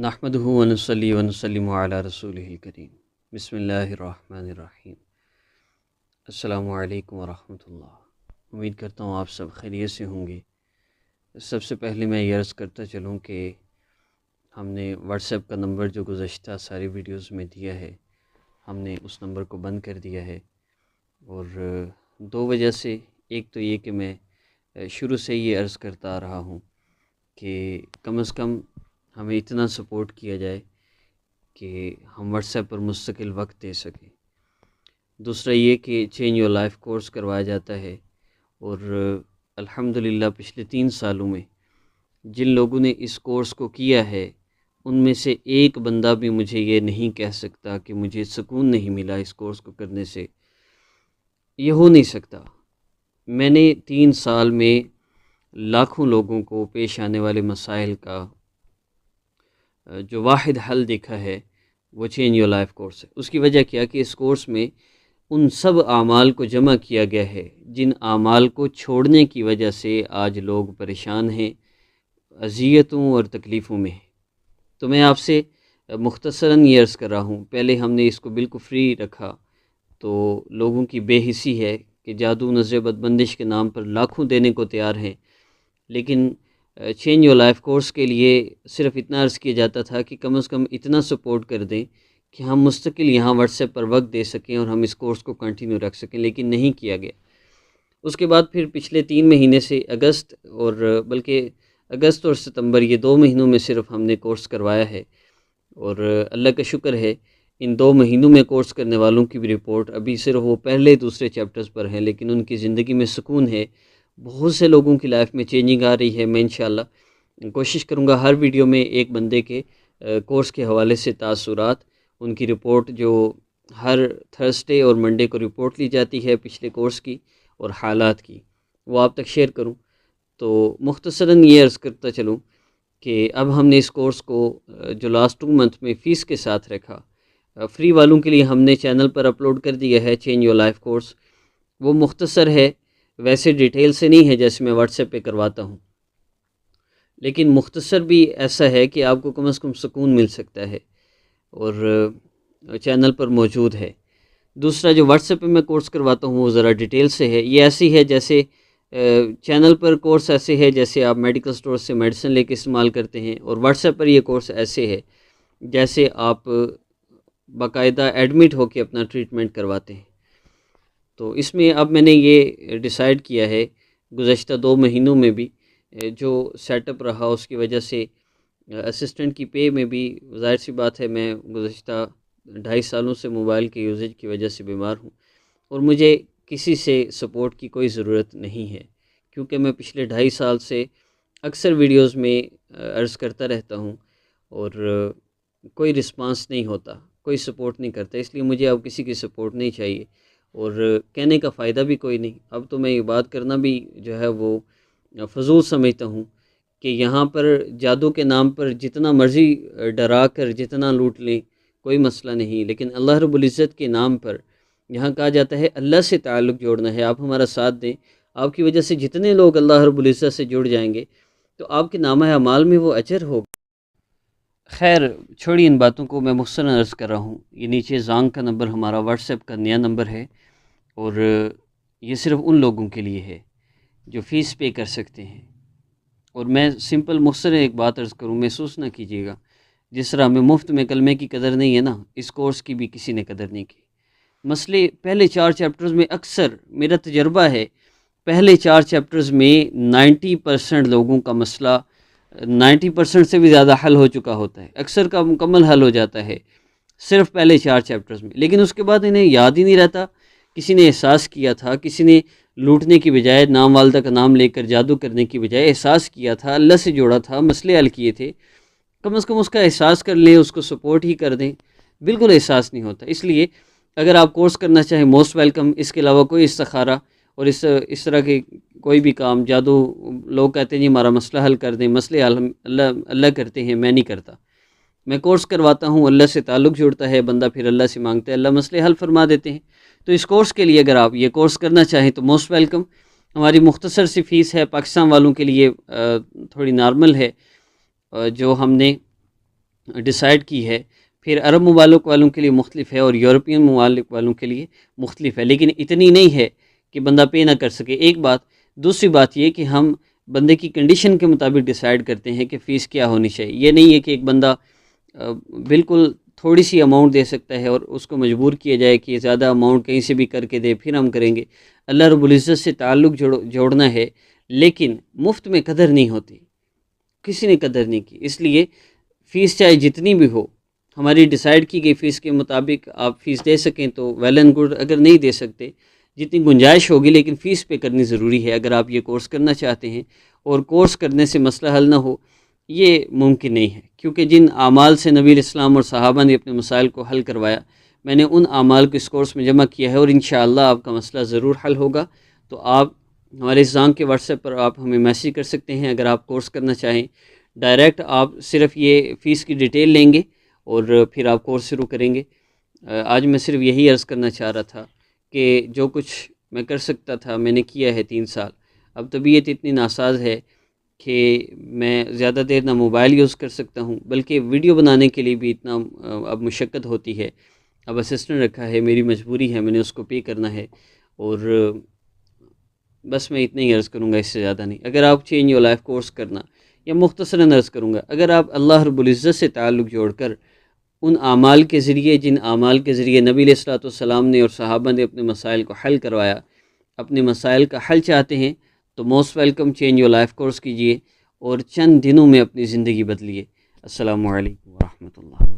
نحمدہ ونصلی ونسلم علی رسولہ الکریم بسم اللہ الرحمن الرحیم۔ السلام علیکم ورحمۃ اللہ۔ امید کرتا ہوں آپ سب خیریت سے ہوں گے۔ سب سے پہلے میں یہ عرض کرتا چلوں کہ ہم نے واٹس ایپ کا نمبر جو گزشتہ ساری ویڈیوز میں دیا ہے، ہم نے اس نمبر کو بند کر دیا ہے، اور دو وجہ سے۔ ایک تو یہ کہ میں شروع سے یہ عرض کرتا آ رہا ہوں کہ کم از کم ہمیں اتنا سپورٹ کیا جائے کہ ہم واٹس ایپ پر مستقل وقت دے سکیں۔ دوسرا یہ کہ چینج یور لائف کورس کروایا جاتا ہے، اور الحمدللہ پچھلے 3 سالوں میں جن لوگوں نے اس کورس کو کیا ہے، ان میں سے ایک بندہ بھی مجھے یہ نہیں کہہ سکتا کہ مجھے سکون نہیں ملا اس کورس کو کرنے سے۔ یہ ہو نہیں سکتا۔ میں نے 3 سال میں لاکھوں لوگوں کو پیش آنے والے مسائل کا جو واحد حل دیکھا ہے وہ چینج یور لائف کورس ہے۔ اس کی وجہ کیا کہ اس کورس میں ان سب اعمال کو جمع کیا گیا ہے جن اعمال کو چھوڑنے کی وجہ سے آج لوگ پریشان ہیں، اذیتوں اور تکلیفوں میں ہیں۔ تو میں آپ سے مختصراً یہ عرض کر رہا ہوں، پہلے ہم نے اس کو بالکل فری رکھا تو لوگوں کی بے حسی ہے کہ جادو نظر بدبندش کے نام پر لاکھوں دینے کو تیار ہیں، لیکن چینج یور لائف کورس کے لیے صرف اتنا عرض کیا جاتا تھا کہ کم از کم اتنا سپورٹ کر دیں کہ ہم مستقل یہاں واٹس ایپ پر وقت دے سکیں اور ہم اس کورس کو کنٹینیو رکھ سکیں، لیکن نہیں کیا گیا۔ اس کے بعد پھر پچھلے 3 مہینے سے اگست اور ستمبر، یہ 2 مہینوں میں صرف ہم نے کورس کروایا ہے، اور اللہ کا شکر ہے ان 2 مہینوں میں کورس کرنے والوں کی بھی رپورٹ ابھی صرف وہ پہلے دوسرے چیپٹرز پر ہیں، لیکن ان کی زندگی میں سکون ہے، بہت سے لوگوں کی لائف میں چینجنگ آ رہی ہے۔ میں انشاءاللہ کوشش کروں گا ہر ویڈیو میں ایک بندے کے کورس کے حوالے سے تاثرات، ان کی رپورٹ جو ہر تھرسڈے اور منڈے کو رپورٹ لی جاتی ہے پچھلے کورس کی اور حالات کی، وہ آپ تک شیئر کروں۔ تو مختصراً یہ عرض کرتا چلوں کہ اب ہم نے اس کورس کو جو لاسٹ 2 منتھ میں فیس کے ساتھ رکھا، فری والوں کے لیے ہم نے چینل پر اپلوڈ کر دیا ہے چینج یور لائف کورس۔ وہ مختصر ہے، ویسے ڈیٹیل سے نہیں ہے جیسے میں واٹس ایپ پہ کرواتا ہوں، لیکن مختصر بھی ایسا ہے کہ آپ کو کم از کم سکون مل سکتا ہے، اور چینل پر موجود ہے۔ دوسرا جو واٹس ایپ پہ میں کورس کرواتا ہوں وہ ذرا ڈیٹیل سے ہے، یہ ایسی ہے جیسے چینل پر کورس ایسے ہے جیسے آپ میڈیکل سٹور سے میڈیسن لے کے استعمال کرتے ہیں، اور واٹس ایپ پر یہ کورس ایسے ہے جیسے آپ باقاعدہ ایڈمٹ ہو کے اپنا ٹریٹمنٹ کرواتے ہیں۔ تو اس میں اب میں نے یہ ڈیسائیڈ کیا ہے گزشتہ 2 مہینوں میں بھی جو سیٹ اپ رہا، اس کی وجہ سے اسسٹنٹ کی پے میں بھی ظاہر سی بات ہے، میں گزشتہ 2.5 سالوں سے موبائل کے یوزیج کی وجہ سے بیمار ہوں، اور مجھے کسی سے سپورٹ کی کوئی ضرورت نہیں ہے، کیونکہ میں پچھلے 2.5 سال سے اکثر ویڈیوز میں عرض کرتا رہتا ہوں اور کوئی رسپانس نہیں ہوتا، کوئی سپورٹ نہیں کرتا، اس لیے مجھے اب کسی کی سپورٹ نہیں چاہیے، اور کہنے کا فائدہ بھی کوئی نہیں۔ اب تو میں یہ بات کرنا بھی جو ہے وہ فضول سمجھتا ہوں کہ یہاں پر جادو کے نام پر جتنا مرضی ڈرا کر جتنا لوٹ لیں کوئی مسئلہ نہیں، لیکن اللہ رب العزت کے نام پر یہاں کہا جاتا ہے اللہ سے تعلق جوڑنا ہے۔ آپ ہمارا ساتھ دیں، آپ کی وجہ سے جتنے لوگ اللہ رب العزت سے جڑ جائیں گے تو آپ کے نامہ اعمال میں وہ اجر ہوگا۔ خیر چھوڑی ان باتوں کو، میں مختصراً عرض کر رہا ہوں، یہ نیچے زانگ کا نمبر ہمارا واٹس ایپ کا نیا نمبر ہے، اور یہ صرف ان لوگوں کے لیے ہے جو فیس پے کر سکتے ہیں۔ اور میں سمپل مختصر ایک بات عرض کروں، محسوس نہ کیجیے گا، جس طرح ہمیں مفت میں کلمے کی قدر نہیں ہے نا، اس کورس کی بھی کسی نے قدر نہیں کی۔ مسئلے پہلے 4 چیپٹرز میں اکثر میرا تجربہ ہے، پہلے 4 چیپٹرز میں 90% لوگوں کا مسئلہ 90% سے بھی زیادہ حل ہو چکا ہوتا ہے، اکثر کا مکمل حل ہو جاتا ہے صرف پہلے 4 چیپٹرز میں، لیکن اس کے بعد انہیں یاد ہی نہیں رہتا۔ کسی نے احساس کیا تھا، کسی نے لوٹنے کی بجائے نام والدہ کا نام لے کر جادو کرنے کی بجائے احساس کیا تھا، اللہ سے جوڑا تھا، مسئلے حل کیے تھے، کم از کم اس کا احساس کر لیں، اس کو سپورٹ ہی کر دیں۔ بالکل احساس نہیں ہوتا، اس لیے اگر آپ کورس کرنا چاہیں موسٹ ویلکم۔ اس کے علاوہ کوئی استخارہ اور اس طرح کے کوئی بھی کام جادو، لوگ کہتے ہیں جی ہمارا مسئلہ حل کر دیں، مسئلے حل اللہ کرتے ہیں، میں نہیں کرتا۔ میں کورس کرواتا ہوں، اللہ سے تعلق جوڑتا ہے بندہ، پھر اللہ سے مانگتا ہے، اللہ مسئلے حل فرما دیتے ہیں۔ تو اس کورس کے لیے اگر آپ یہ کورس کرنا چاہیں تو موسٹ ویلکم۔ ہماری مختصر سی فیس ہے، پاکستان والوں کے لیے تھوڑی نارمل ہے، جو ہم نے ڈیسائیڈ کی ہے، پھر عرب ممالک والوں کے لیے مختلف ہے اور یورپین ممالک والوں کے لیے مختلف ہے، لیکن اتنی نہیں ہے کہ بندہ پے نہ کر سکے، ایک بات۔ دوسری بات یہ کہ ہم بندے کی کنڈیشن کے مطابق ڈیسائیڈ کرتے ہیں کہ فیس کیا ہونی چاہیے۔ یہ نہیں ہے کہ ایک بندہ بالکل تھوڑی سی اماؤنٹ دے سکتا ہے اور اس کو مجبور کیا جائے کہ یہ زیادہ اماؤنٹ کہیں سے بھی کر کے دے پھر ہم کریں گے۔ اللہ رب العزت سے تعلق جوڑنا ہے، لیکن مفت میں قدر نہیں ہوتی، کسی نے قدر نہیں کی۔ اس لیے فیس چاہے جتنی بھی ہو، ہماری ڈیسائیڈ کی گئی فیس کے مطابق آپ فیس دے سکیں تو ویل اینڈ گڈ، اگر نہیں دے سکتے جتنی گنجائش ہوگی، لیکن فیس پے کرنی ضروری ہے اگر آپ یہ کورس کرنا چاہتے ہیں۔ اور کورس کرنے سے مسئلہ حل نہ ہو، یہ ممکن نہیں ہے، کیونکہ جن اعمال سے نبی علیہ السلام اور صحابہ نے اپنے مسائل کو حل کروایا، میں نے ان اعمال کو اس کورس میں جمع کیا ہے، اور انشاءاللہ آپ کا مسئلہ ضرور حل ہوگا۔ تو آپ ہمارے زام کے واٹس ایپ پر آپ ہمیں میسیج کر سکتے ہیں اگر آپ کورس کرنا چاہیں۔ ڈائریکٹ آپ صرف یہ فیس کی ڈیٹیل لیں گے اور پھر آپ کورس شروع کریں گے۔ آج میں صرف یہی عرض کرنا چاہ رہا تھا کہ جو کچھ میں کر سکتا تھا میں نے کیا ہے 3 سال۔ اب طبیعت اتنی ناساز ہے کہ میں زیادہ دیر نہ موبائل یوز کر سکتا ہوں، بلکہ ویڈیو بنانے کے لیے بھی اتنا اب مشقت ہوتی ہے۔ اب اسسٹنٹ رکھا ہے، میری مجبوری ہے، میں نے اس کو پے کرنا ہے، اور بس میں اتنا ہی عرض کروں گا، اس سے زیادہ نہیں۔ اگر آپ چینج یور لائف کورس کرنا، یا مختصراً عرض کروں گا، اگر آپ اللہ رب العزت سے تعلق جوڑ کر ان اعمال کے ذریعے، جن اعمال کے ذریعے نبی علیہ الصلوۃ والسلام نے اور صحابہ نے اپنے مسائل کو حل کروایا، اپنے مسائل کا حل چاہتے ہیں تو most welcome change your life course کیجئے اور چند دنوں میں اپنی زندگی بدلیے۔ السلام علیکم ورحمۃ اللہ۔